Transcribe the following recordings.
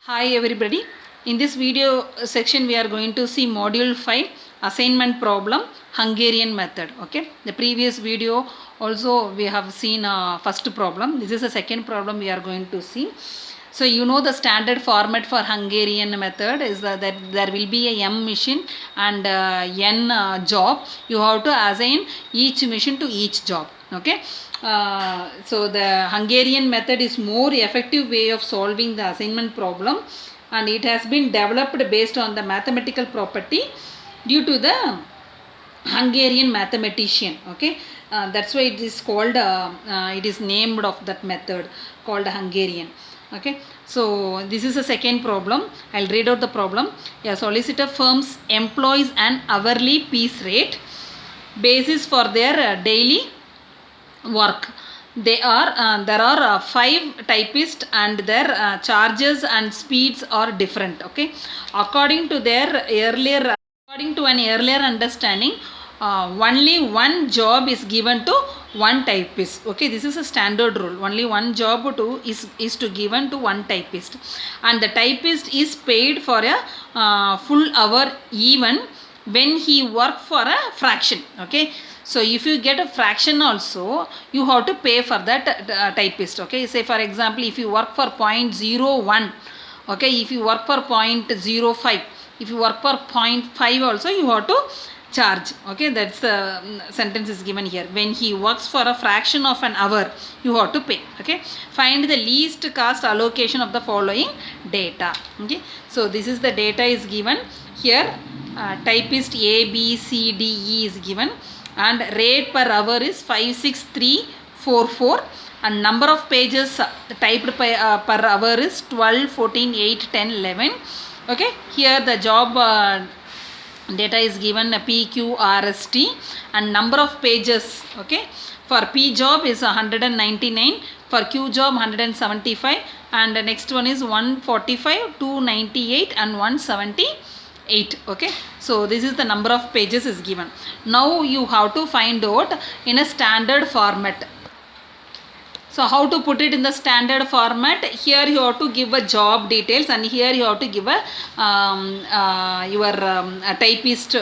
Hi everybody. In this video section we are going to see module 5 assignment problem Hungarian method. Okay. The previous video also we have seen first problem. This is the second problem we are going to see. So you know the standard format for Hungarian method is that there will be a M machine and N job. You have to assign each machine to each job. Okay. So the Hungarian method is more effective way of solving the assignment problem, and it has been developed based on the mathematical property due to the Hungarian mathematician. Okay, that's why it is called it is named of that method called Hungarian. Okay, so this is the second problem. I'll read out the problem. A solicitor firms employs an hourly piece rate basis for their daily work. There are 5 typists and their charges and speeds are different. Okay, according to an earlier understanding, only one job is given to one typist. Okay, this is a standard rule. Only one job is to given to one typist, and the typist is paid for a full hour even when he work for a fraction. Okay, so if you get a fraction also, you have to pay for that typist. Okay, say for example, if you work for 0.01, okay, if you work for 0.05, if you work for 0.5 also, you have to charge. Okay, that's the sentence is given here. When he works for a fraction of an hour, you have to pay. Okay, find the least cost allocation of the following data. Okay, so this is the data is given here. Typist A, B, C, D, E is given, and rate per hour is 56344, and number of pages typed per hour is 12, 14, 8, 10, 11. Okay, here the job data is given PQRST, and number of pages, okay, for P job is 199, for Q job 175, and the next one is 145, 298 and 178. Okay, so this is the number of pages is given. Now you have to find out in a standard format. So how to put it in the standard format? Here you have to give a job details, and here you have to give a typist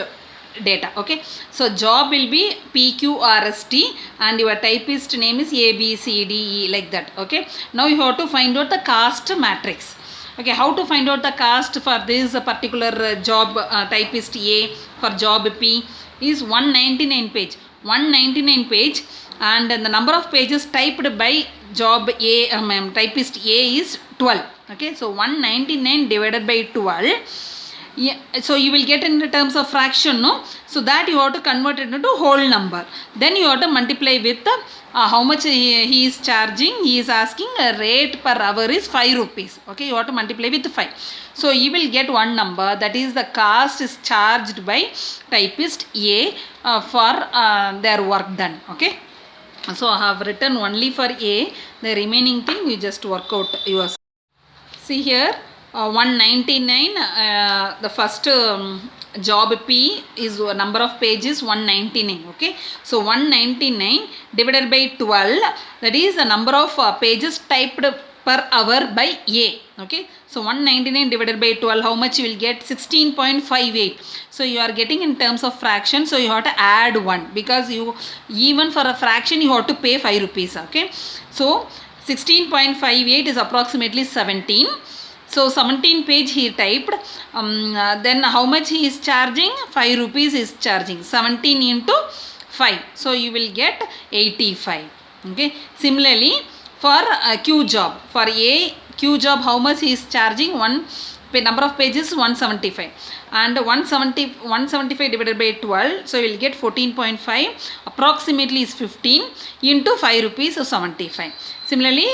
data. Okay, so job will be PQRST and your typist name is ABCDE, like that. Okay, now you have to find out the cost matrix. Okay, how to find out the cost for this particular job typist A for job P is 199 page. 199 page, and the number of pages typed by job A, typist A is 12. Okay, so 199 divided by 12. Yeah, so you will get in terms of fraction, no? So that you have to convert it into whole number. Then you have to multiply with how much he is charging. He is asking a rate per hour is 5 rupees. Okay, you have to multiply with 5. So you will get one number, that is the cost is charged by typist A for their work done. Okay, so I have written only for A. The remaining thing you just work out yourself. See here. 199, the first job P is number of pages 199. Okay, so 199 divided by 12, that is the number of pages typed per hour by A. Okay, so 199 divided by 12, how much you will get? 16.58. so you are getting in terms of fraction, so you have to add 1, because you even for a fraction you have to pay 5 rupees. Okay, so 16.58 is approximately 17. So 17 page he typed, then how much he is charging? 5 rupees is charging. 17 into 5. So you will get 85. Okay. Similarly, for Q job, for A Q job, how much he is charging? Number of pages 175, and 175 divided by 12, so you will get 14.5, approximately is 15 into 5 rupees, so 75. Similarly,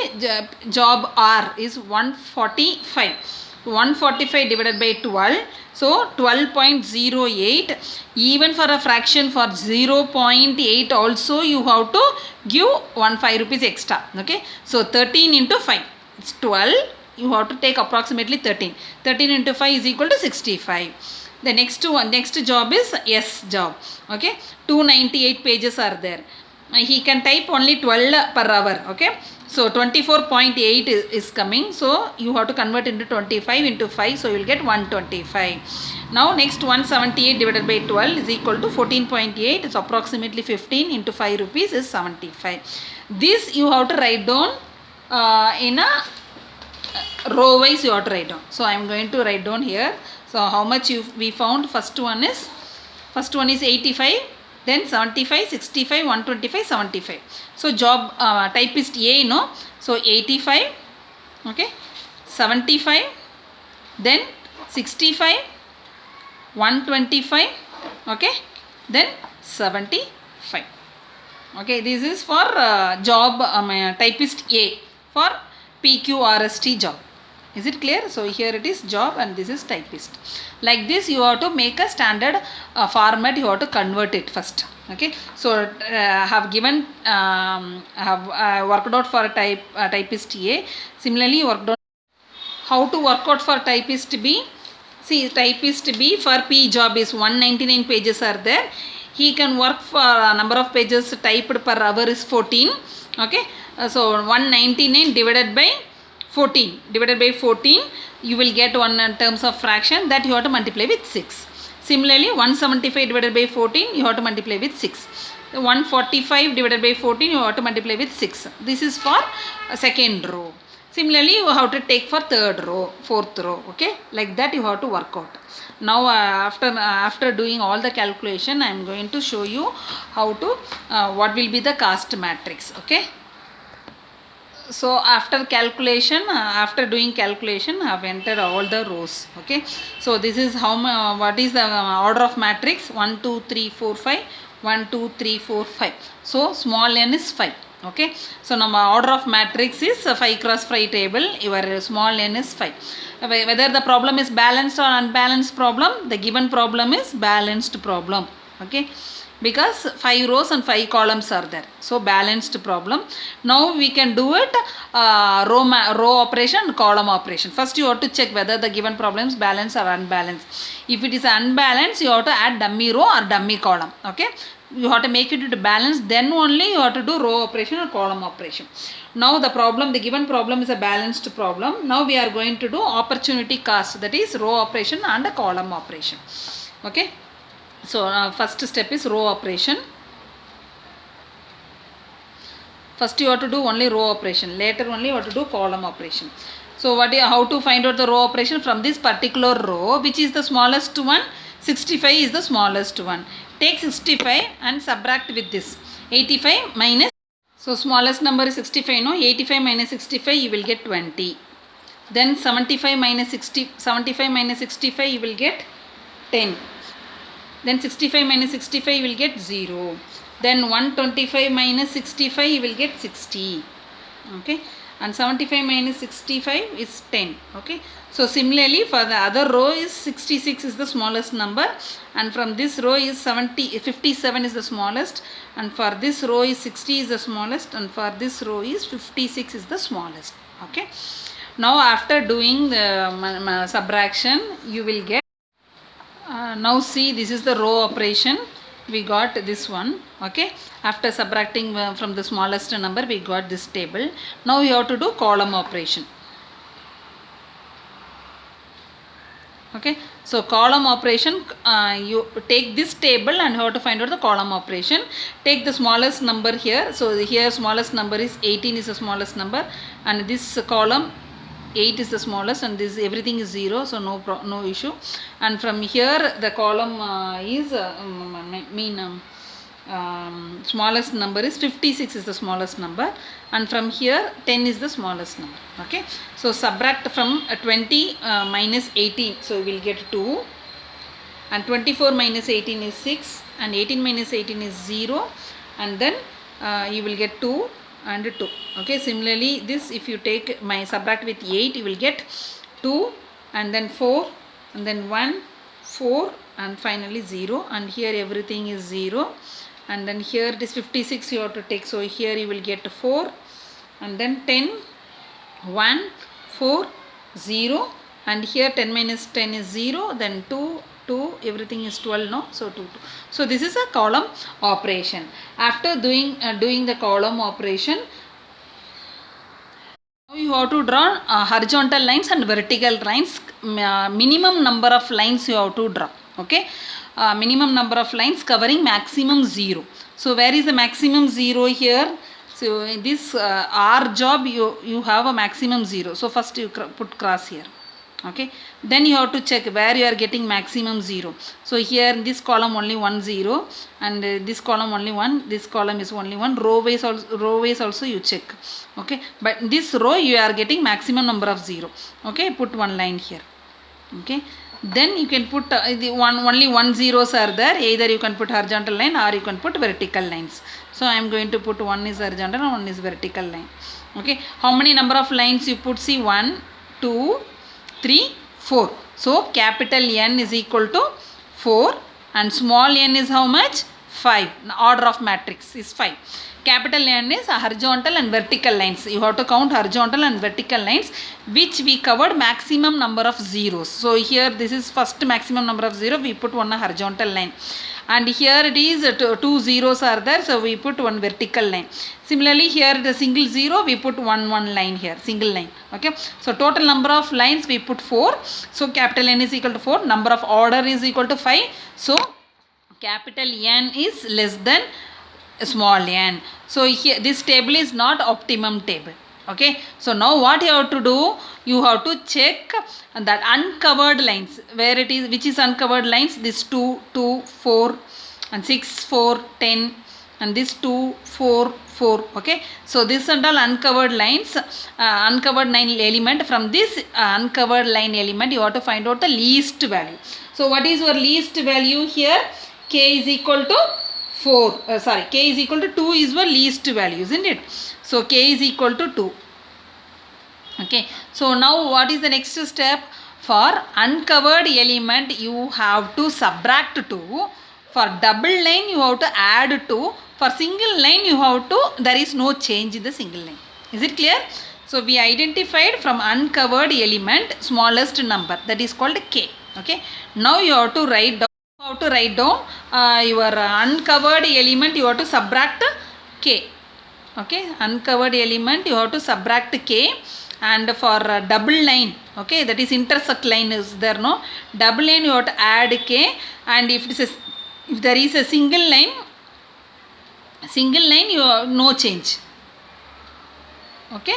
job R is 145. 145 divided by 12, so 12.08. Even for a fraction for 0.8 also you have to give 5 rupees extra. Okay, so 13 into 5, it's 12. You have to take approximately 13. 13 into 5 is equal to 65. The next job is S job. Okay, 298 pages are there. He can type only 12 per hour. Okay, So 24.8 is coming, so you have to convert into 25 into 5, so you will get 125. Now next 178 divided by 12 is equal to 14.8, it's approximately 15 into 5 rupees is 75. This you have to write down in a row wise, you have to write down. So I am going to write down here. So how much we found? First one is 85, then 75, 65, 125, 75. So job typist A, no? So 85, okay, 75, then 65, 125, okay, then 75. Okay, this is for job typist A for PQRST job. Is it clear? So here it is job and this is typist. Like this you have to make a standard format, you have to convert it first. Okay, so have given have worked out for typist A. Similarly worked out how to work out for typist B. See, typist B for P job is 199 pages are there. He can work for a number of pages typed per hour is 14. Okay, so 199 divided by 14, you will get one in terms of fraction, that you have to multiply with 6. Similarly 175 divided by 14, you have to multiply with 6. 145 divided by 14, you have to multiply with 6. This is for second row. Similarly you have to take for third row, fourth row. Okay, like that you have to work out. Now after doing all the calculation, I am going to show you how to what will be the cost matrix. Okay, so after calculation, after doing calculation, I have entered all the rows. Okay, so this is how what is the order of matrix: 1 2 3 4 5, 1 2 3 4 5. So small n is 5. Okay, so now order of matrix is 5 cross 5 table. Your small n is 5. Whether the problem is balanced or unbalanced problem, the given problem is balanced problem. Okay, because 5 rows and 5 columns are there, so balanced problem. Now we can do it row operation and column operation. First you have to check whether the given problem is balanced or unbalanced. If it is unbalanced, you have to add dummy row or dummy column. Okay, you have to make it into balance, then only you have to do row operation or column operation. Now the problem, the given problem is a balanced problem. Now we are going to do opportunity cost, that is row operation and a column operation. Okay, so first step is row operation. First you have to do only row operation, later only you have to do column operation. So how to find out the row operation? From this particular row, which is the smallest one? 65 is the smallest one. Take 65 and subtract with this 85 minus, so smallest number is 65, no? 85 minus 65, you will get 20. Then 75 minus 65 you will get 10. Then 65 minus 65 you will get 0. Then 125 minus 65 you will get 60. Okay, and 75 minus 65 is 10. Okay, so similarly for the other row is 66 is the smallest number, and from this row is 57 is the smallest, and for this row is 60 is the smallest, and for this row is 56 is the smallest. Okay, now after doing the subtraction, you will get now see, this is the row operation. We got this one. Okay, after subtracting from the smallest number, we got this table. Now we have to do column operation. Okay, so column operation, you take this table and you have to find out the column operation. Take the smallest number here. So here smallest number is 18 is the smallest number, and this column 8 is the smallest, and this everything is 0, so no issue. And from here the column is smallest number is 56 is the smallest number, and from here 10 is the smallest number. Okay, so subtract from 20 minus 18, so we will get 2, and 24 minus 18 is 6, and 18 minus 18 is 0, and then you will get 2 and 2. Okay, similarly this, if you take subtract with 8, you will get 2 and then 4 and then 1, 4 and finally 0, and here everything is 0, and then here it is 56 you have to take, so here you will get 4 and then 10, 1, 4, 0, and here 10 minus 10 is 0, then 2, everything is 12, no? So 2. So this is a column operation. After doing the column operation, you have to draw horizontal lines and vertical lines. Minimum number of lines you have to draw. Okay, minimum number of lines covering maximum 0. So where is the maximum 0 here? So in this R job you have a maximum 0. So first you put cross here. Okay, then you have to check where you are getting maximum 0. So here in this column only 1 0, and this column only 1, this column is only 1. Row wise also you check. Okay, but in this row you are getting maximum number of 0. Okay, put one line here. Okay, then you can put only 1 zeros are there. Either you can put horizontal line or you can put vertical lines. So I am going to put one is horizontal and one is vertical line. Okay, how many number of lines you put? See, 1 2 3 4. So capital N is equal to 4 and small n is how much? 5. Order of matrix is 5. Capital N is horizontal and vertical lines. You have to count horizontal and vertical lines which we covered maximum number of zeros. So here this is first maximum number of 0. We put one horizontal line. And here it is 2 zeros are there, so we put one vertical line. Similarly here the single 0 we put one line here, single line. Okay, so total number of lines we put 4. So capital N is equal to 4. Number of order is equal to 5. So capital N is less than small n. So here this table is not optimum table. Okay, so now what you have to do, you have to check that uncovered lines, where it is, which is uncovered lines, this 2 2 4 and 6 4 10 and this 2 4 4. Okay, so this and all uncovered lines, uncovered line element. From this uncovered line element you have to find out the least value. So what is your least value here? K is equal to 4, k is equal to 2 is your least value, isn't it? So k is equal to 2. Okay, so now what is the next step? For uncovered element you have to subtract 2. For double line you have to add 2. For single line you have to, there is no change in the single line. Is it clear? So we identified from uncovered element smallest number, that is called k. Okay, now you have to write down. How to write down your uncovered element? You have to subtract k. Okay, uncovered element you have to subtract k. And for double line, okay, that is intersect line is there, no? Double line you have to add k. And if there is a single line you have no change. Okay,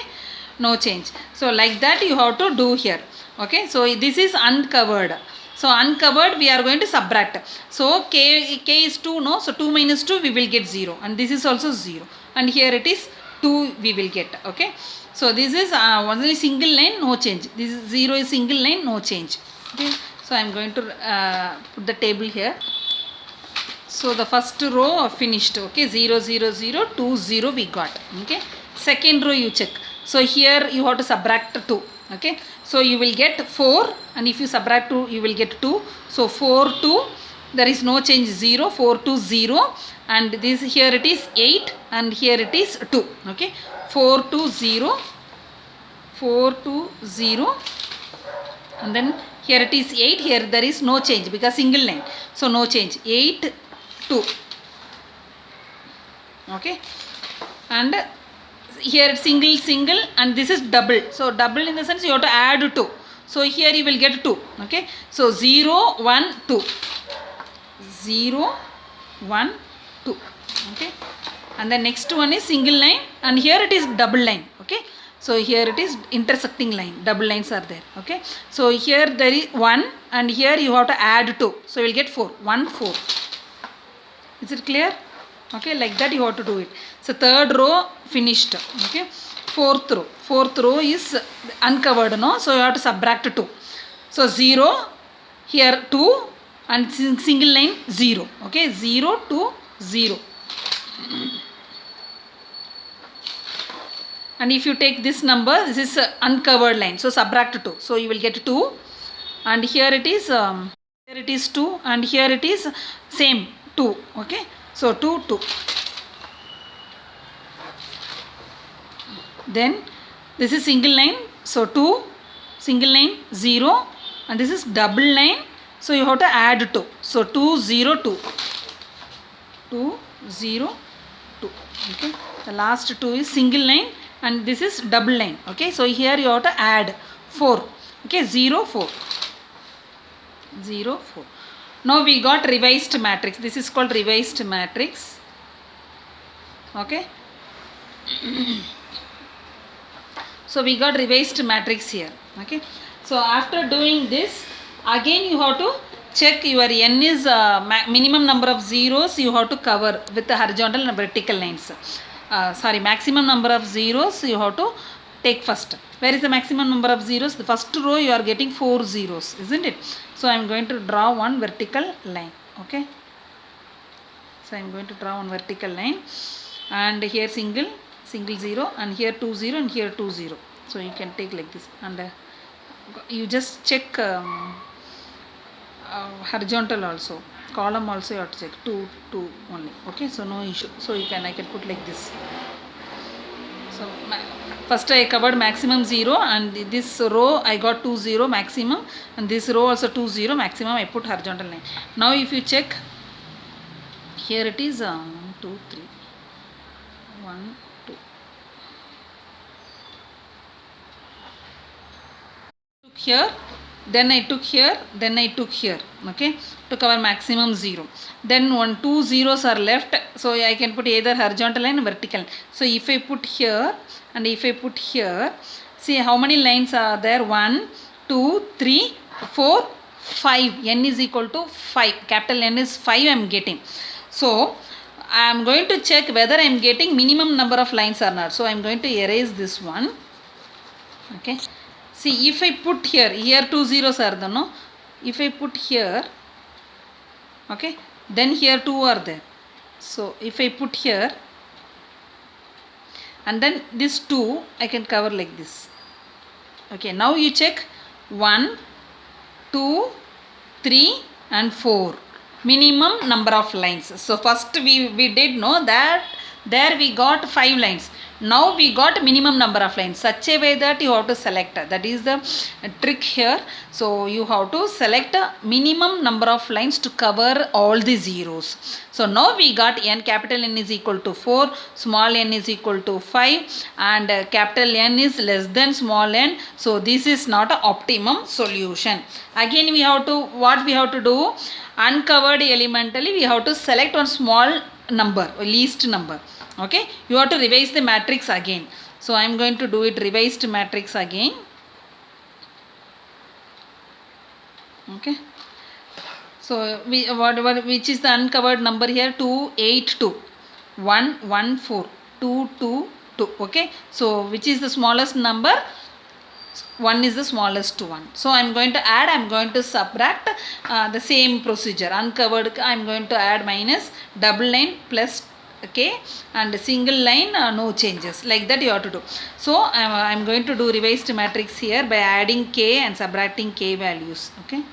no change. So like that you have to do here. Okay, so this is uncovered. So uncovered we are going to subtract. So k is 2, no? So 2 minus 2 we will get 0, and this is also 0, and here it is 2 we will get. Okay, so this is only single line, no change. This is 0 is single line, no change. Okay, so I am going to put the table here. So the first row finished. Okay, 0 0 0 2 0 we got. Okay, second row you check. So here you have to subtract 2. Okay, so you will get 4, and if you subtract 2 you will get 2. So 4 2, there is no change, 0, 4 2 0, and this here it is 8 and here it is 2. Okay, 4 2 0, 4 2 0, and then here it is 8, here there is no change because single line, so no change, 8 2. Okay, and here single and this is double. So double in the sense you have to add 2. So here you will get 2. Okay, so 0 1 2, 0 1 2. Okay, and the next one is single line, and here it is double line. Okay, so here it is intersecting line, double lines are there. Okay, so here there is 1 and here you have to add 2, so you will get 4, 1 4. Is it clear? Okay, like that you have to do it. So third row finished. Okay, fourth row is uncovered, no? So you have to subtract 2. So 0, here 2, and single line 0. Okay, 0 2 0. And if you take this number, this is uncovered line, so subtract 2. So you will get 2, and here it is 2, and here it is same 2. Okay, so 2 2. Then this is single line, so 2, single line 0, and this is double line, so you have to add 2. So 2 0 2, 2 0 2. Okay, the last 2 is single line, and this is double line. Okay, so here you have to add 4. Okay, 0 4 0 4. Now we got revised matrix. This is called revised matrix. Okay. So we got revised matrix here. Okay. So after doing this, again you have to check your n is minimum number of zeros you have to cover with the horizontal and vertical lines. Maximum number of zeros you have to take first. Where is the maximum number of zeros? The first row you are getting 4 zeros, isn't it? So I am going to draw one vertical line. Okay. So I am going to draw one vertical line, and here single 0, and here 2 0, and here 2 0. So you can take like this, and you just check horizontal also, column also you have to check 2 2 only. Okay, so no issue. So I can put like this. So first I covered maximum 0, and this row I got 2 0 maximum, and this row also 2 0 maximum. I put horizontal line. Now if you check, here it is 1 2 3 1 2. Took here, then I took here, then I took here. Okay, to cover maximum 0. Then 1 2 zeros are left, so I can put either horizontal line or vertical. So if I put here and if I put here, see how many lines are there? 1 2 3 4 5. N is equal to 5. Capital N is 5 I am getting. So I am going to check whether I am getting minimum number of lines or not. So I am going to erase this one. Okay. See, if I put here 2 zeros are there, no? If I put here, okay, then here 2 are there. So if I put here, and then this 2 I can cover like this. Okay, now you check 1 2 3 and 4 minimum number of lines. So first we did know that there we got 5 lines. Now we got minimum number of lines, such a way that you have to select. That is the trick here. So you have to select a minimum number of lines to cover all the zeros. So now we got n, capital N is equal to 4, small n is equal to 5, and capital N is less than small n. So this is not an optimum solution. Again what we have to do? Uncovered elementally we have to select one small number, least number. Okay, you have to revise the matrix again. So I am going to do it revised matrix again. Okay, so which is the uncovered number here? 2 8 2 1 1 4 2 2 2. Okay, so which is the smallest number? 1 is the smallest one. So I am going to add, I am going to subtract, the same procedure. Uncovered I am going to add minus, double line plus k, and single line no changes. Like that you have to do. So I am going to do revised matrix here by adding k and subtracting k values. Okay.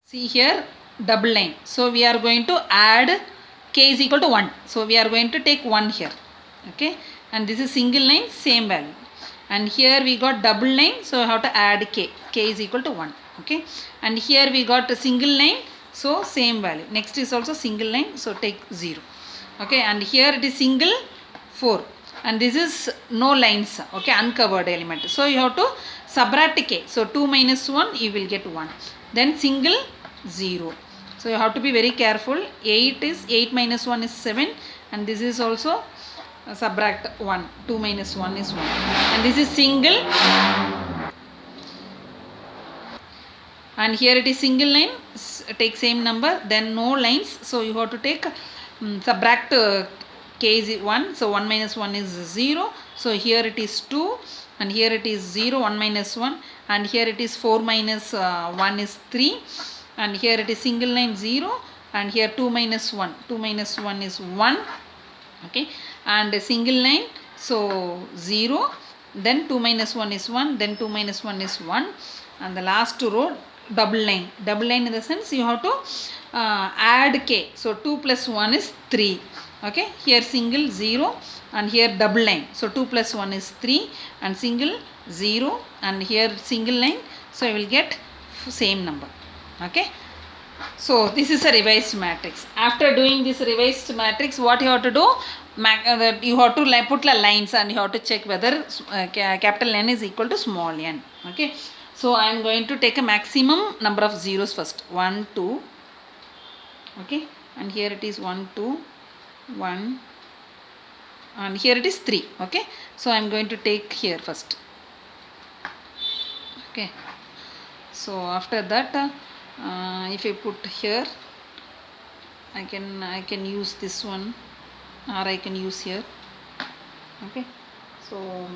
See here double line. So we are going to add k is equal to 1. So we are going to take 1 here. Okay. And this is single line, same value. And here we got double line, so I have to add k. K is equal to 1. Okay. And here we got a single line, so same value. Next is also single line, so take 0. Okay. And here it is single 4. And this is no lines. Okay. Uncovered element. So you have to subtract k. So 2 minus 1, you will get 1. Then single 0. So you have to be very careful. 8 minus 1 is 7. And this is also subtract 1. 2 minus 1 is 1. And this is single. And here it is single line. Take same number. Then no lines. So you have to take subtract k is 1. So 1 minus 1 is 0. So here it is 2. And here it is 0. 1 minus 1. And here it is 4 minus 1 is 3. And here it is single line 0. And here 2 minus 1. 2 minus 1 is 1. Okay. And a single line, so 0, then 2 minus 1 is 1, then 2 minus 1 is 1, and the last row double line in the sense you have to add k. So 2 plus 1 is 3. Okay, here single 0 and here double line, so 2 plus 1 is 3 and single 0 and here single line, so I will get same number. Okay. So this is a revised matrix. After doing this revised matrix, what you have to do? that you have to put the lines and you have to check whether capital N is equal to small n. Okay, so I am going to take a maximum number of zeros first. 1 2, okay, and here it is 1 2 1, and here it is 3. Okay, so I am going to take here first. Okay, so after that if I put here, I can use this one, or I can use here. Okay, so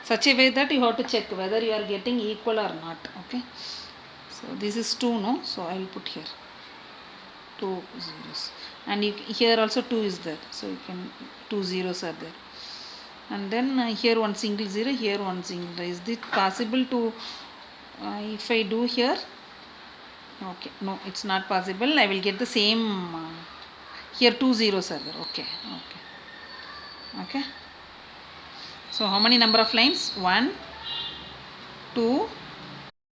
such a way that you have to check whether you are getting equal or not. Okay, so this is 2, no, so I will put here 2 zeros, and here also 2 is there, so you can 2 zeros are there, and then here one single zero, here one single. Is it possible to if I do here? Okay, no, it's not possible. I will get the same here 2 zeros are there. Okay, okay, okay. So how many number of lines? 1 2.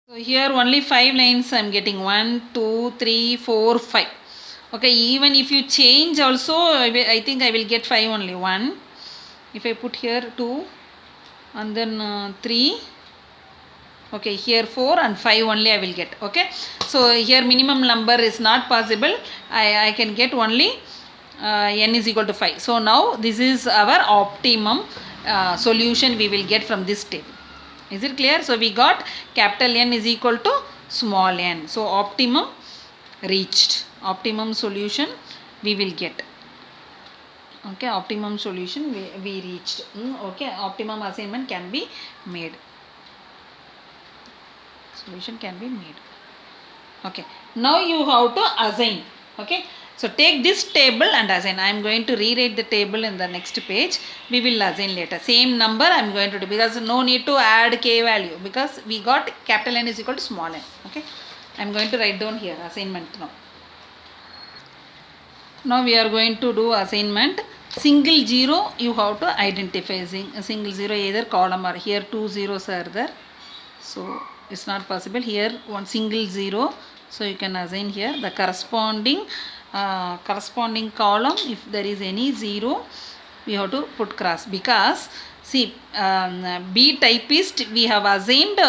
So here only 5 lines I am getting. 1 2 3 4 5. Okay, even if you change also, I think I will get 5 only. 1, if I put here 2, and then 3, okay, here 4 and 5 only I will get. Okay, so here minimum number is not possible. I can get only n is equal to 5. So now this is our optimum solution we will get from this table. Is it clear? So we got capital N is equal to small n. So optimum reached. Optimum solution we will get. Okay, optimum solution we reached. Okay, optimum assignment can be made. Solution can be made. Okay, now you have to assign. Okay, so take this table and assign. I am going to rewrite the table in the next page. We will assign later. Same number I am going to do, because no need to add k value, because we got capital N is equal to small n. Okay, I am going to write down here assignment now. Now we are going to do assignment. Single zero you have to identify. A single zero either column or here 2 zeros are there. So it's not possible. Here one single zero. So you can assign here the corresponding column. If there is any zero, we have to put cross, because see B typist we have assigned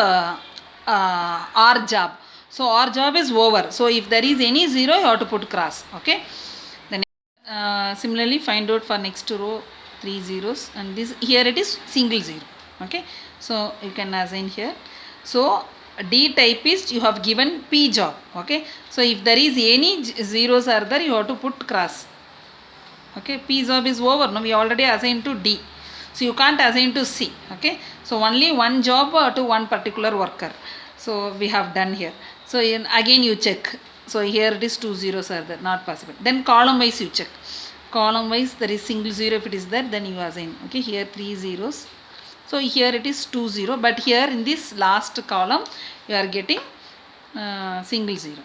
R job. So R job is over. So if there is any zero, you have to put cross. Okay. Similarly find out for next row 3 zeros, and this here it is single zero. Okay, so you can assign here. So D typist you have given P job. Okay, so if there is any zeros are there, you have to put cross. Okay, P job is over. Now we already assigned to D, so you can't assign to C. Okay, so only one job to one particular worker. So we have done here. So again you check. So here it is 2 zeros are there, not possible. Then column wise you check. Column wise there is single zero, if it is there then you assign. Okay, here 3 zeros. So here it is 2 0, but here in this last column you are getting single zero.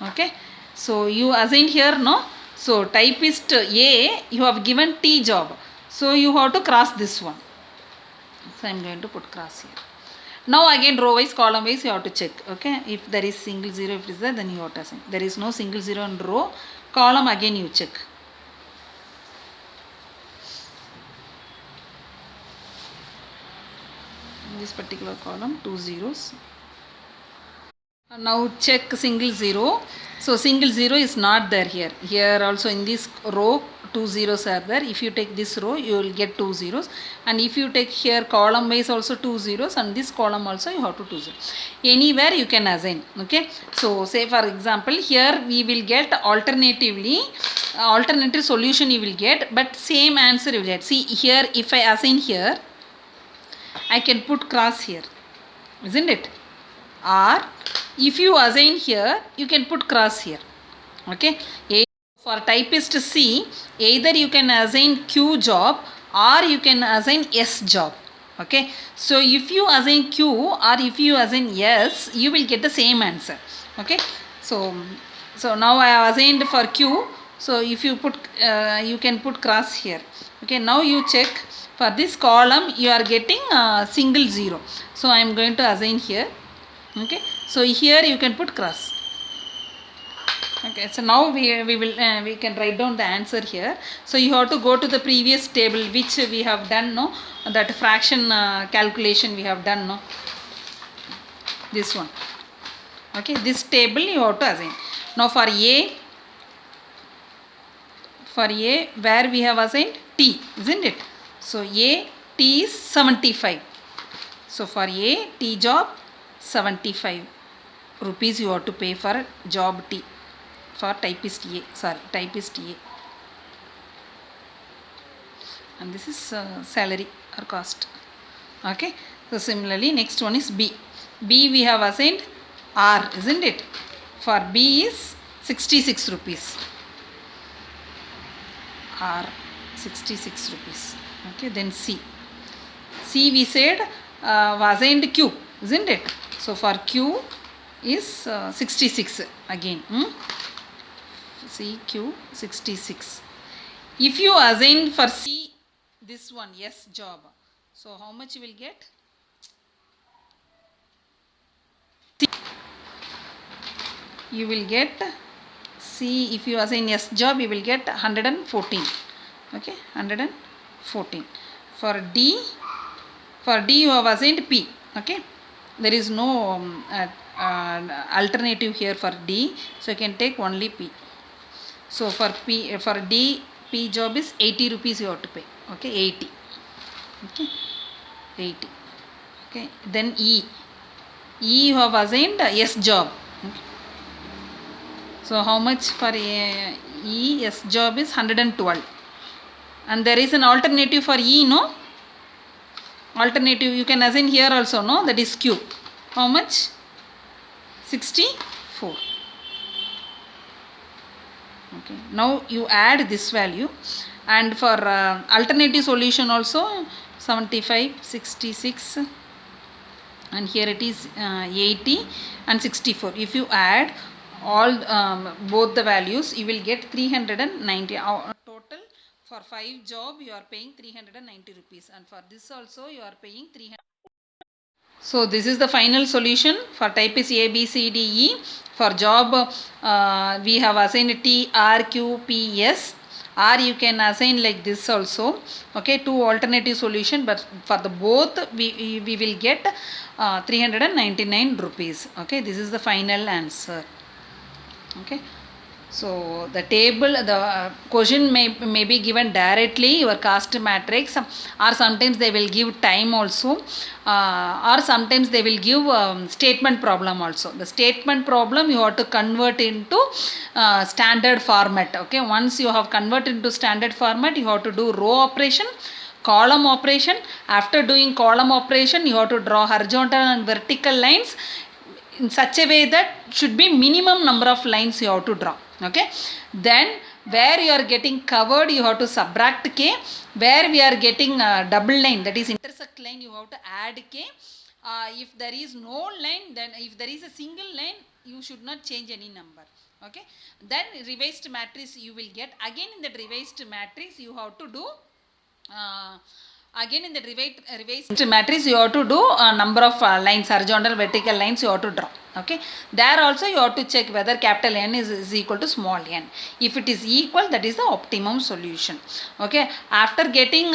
Okay, so you assign here, no. So typist A you have given T job, so you have to cross this one. So I am going to put cross here. Now again row wise, column wise you have to check. Okay, if there is single zero, if it is there, then you have to assign. There is no single zero in row, column again you check. In this particular column 2 zeros. Now check single zero. So single zero is not there here. Here also in this row 2 zeros are there. If you take this row, you will get 2 zeros. And if you take here column wise also 2 zeros, and this column also you have to 2 zeros. Anywhere you can assign. Okay. So say for example here we will get alternative solution you will get, but same answer you will get. See here, if I assign here, I can put cross here, isn't it? Or if you assign here, you can put cross here. Okay. For typist C, either you can assign Q job or you can assign S job. Okay. So if you assign Q or if you assign S, you will get the same answer. Okay. So now I have assigned for Q. So if you put, you can put cross here. Okay. Now you check for this column, you are getting single zero. So I am going to assign here. Okay. So here you can put cross. Okay, so now we can write down the answer here. So you have to go to the previous table which we have done, no, that fraction calculation we have done, no, this one. Okay, this table you have to assign. Now for A where we have assigned T, isn't it? So A T is 75. So for A T job 75 rupees you have to pay for job T, for typist A, typist A, and this is salary or cost. Okay, so similarly next one is B. We have assigned R, isn't it? For B is 66 rupees. R 66 rupees. Okay, then C we said was assigned Q, isn't it? So for Q is 66 again. C Q 66. If you assign for C this one, yes job, so how much you will get? You will get C, if you assign yes job you will get 114. Okay, 114. For D you have assigned P. Okay, there is no alternative here for D, so you can take only P. So for D P job is 80 rupees you have to pay. Okay, 80. Okay, 80. Okay, then E you have assigned yes job. Okay. So how much for E? Yes job is 112, and there is an alternative for E, no? Alternative you can assign here also, no? That is Q. How much? 64. Okay, now you add this value, and for alternative solution also 75, 66, and here it is 80 and 64. If you add all both the values, you will get 390. Total for 5 job you are paying 390 rupees, and for this also you are paying 300. So this is the final solution for typist A, B, C, D, E. For job we have assigned T, R, Q, P, S. Or you can assign like this also. Okay, 2 alternative solution, but for the both we will get 399 rupees. Okay, this is the final answer. Okay, so the table, the question may be given directly your caste matrix, or sometimes they will give time also, or sometimes they will give statement problem also. The statement problem you have to convert into standard format. Okay, once you have converted into standard format, you have to do row operation, column operation. After doing column operation, you have to draw horizontal and vertical lines in such a way that should be minimum number of lines you have to draw. Okay, then where you are getting covered you have to subtract K, where we are getting double line, that is intersect line, you have to add K. If there is no line, then if there is a single line you should not change any number. Okay, then revised matrix you will get. Again in the revised matrix you have to do again in the revised matrix you have to do a number of lines, horizontal vertical lines you have to draw. Okay, there also you have to check whether capital N is equal to small n. If it is equal, that is the optimum solution. Okay, after getting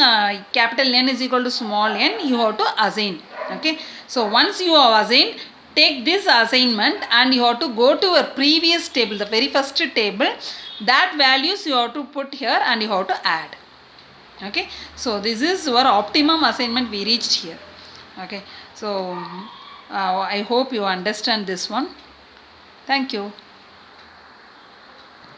capital N is equal to small n, you have to assign. Okay, so once you have assigned, take this assignment and you have to go to a previous table, the very first table, that values you have to put here and you have to add. Okay, so this is our optimum assignment we reached here. Okay, so I hope you understand this one. Thank you.